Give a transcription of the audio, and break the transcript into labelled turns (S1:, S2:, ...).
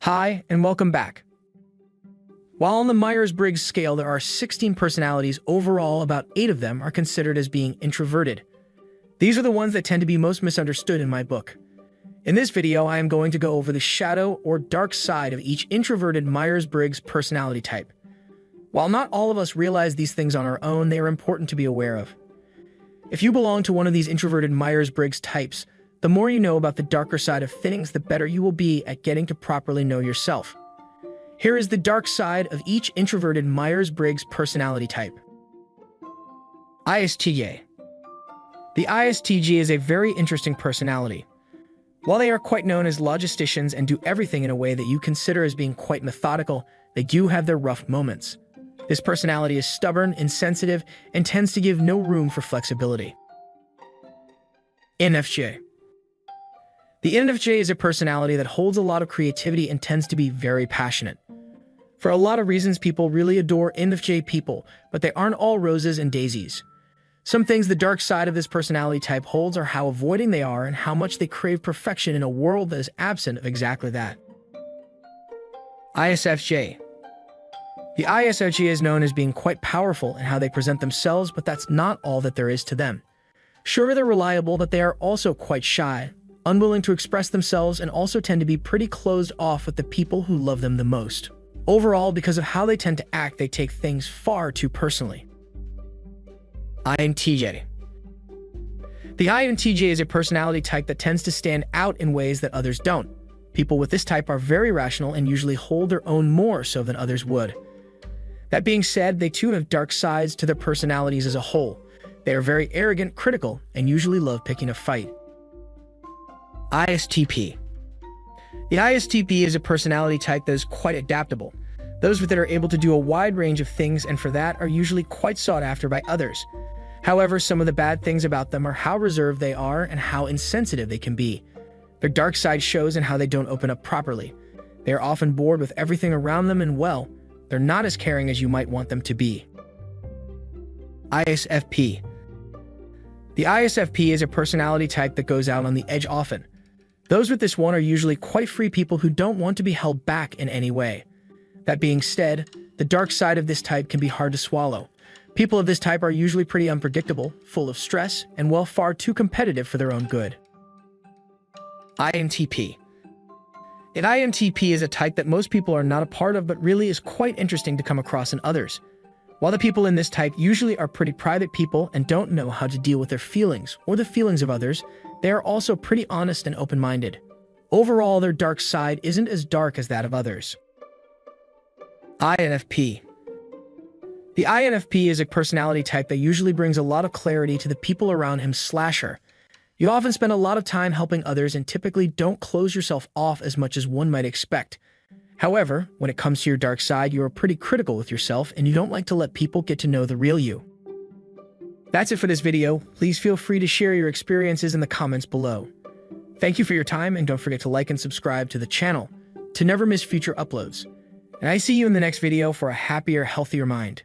S1: Hi, and welcome back. While on the Myers-Briggs scale there are 16 personalities, overall about 8 of them are considered as being introverted. These are the ones that tend to be most misunderstood in my book. In this video, I am going to go over the shadow or dark side of each introverted Myers-Briggs personality type. While not all of us realize these things on our own, they are important to be aware of. If you belong to one of these introverted Myers-Briggs types, the more you know about the darker side of things, the better you will be at getting to properly know yourself. Here is the dark side of each introverted Myers-Briggs personality type. ISTJ. The ISTJ is a very interesting personality. While they are quite known as logisticians and do everything in a way that you consider as being quite methodical, they do have their rough moments. This personality is stubborn, insensitive, and tends to give no room for flexibility. INFJ. The INFJ is a personality that holds a lot of creativity and tends to be very passionate. For a lot of reasons, people really adore INFJ people, but they aren't all roses and daisies. Some things the dark side of this personality type holds are how avoiding they are and how much they crave perfection in a world that is absent of exactly that. ISFJ. The ISFJ is known as being quite powerful in how they present themselves, but that's not all that there is to them. Sure, they're reliable, but they are also quite shy, unwilling to express themselves, and also tend to be pretty closed off with the people who love them the most. Overall, because of how they tend to act, they take things far too personally. INTJ. The INTJ is a personality type that tends to stand out in ways that others don't. People with this type are very rational and usually hold their own more so than others would. That being said, they too have dark sides to their personalities as a whole. They are very arrogant, critical, and usually love picking a fight. ISTP. The ISTP is a personality type that is quite adaptable. Those that are able to do a wide range of things and for that are usually quite sought after by others. However, some of the bad things about them are how reserved they are and how insensitive they can be. Their dark side shows in how they don't open up properly. They are often bored with everything around them and, well, they're not as caring as you might want them to be. ISFP. The ISFP is a personality type that goes out on the edge often. Those with this one are usually quite free people who don't want to be held back in any way. That being said, the dark side of this type can be hard to swallow. People of this type are usually pretty unpredictable, full of stress, and well, far too competitive for their own good. INTP. An INTP is a type that most people are not a part of, but really is quite interesting to come across in others. While the people in this type usually are pretty private people and don't know how to deal with their feelings or the feelings of others, they are also pretty honest and open-minded. Overall, their dark side isn't as dark as that of others. INFP. The INFP is a personality type that usually brings a lot of clarity to the people around him / her. You often spend a lot of time helping others and typically don't close yourself off as much as one might expect. However, when it comes to your dark side, you are pretty critical with yourself and you don't like to let people get to know the real you. That's it for this video. Please feel free to share your experiences in the comments below. Thank you for your time, and don't forget to like and subscribe to the channel to never miss future uploads. And I see you in the next video for a happier, healthier mind.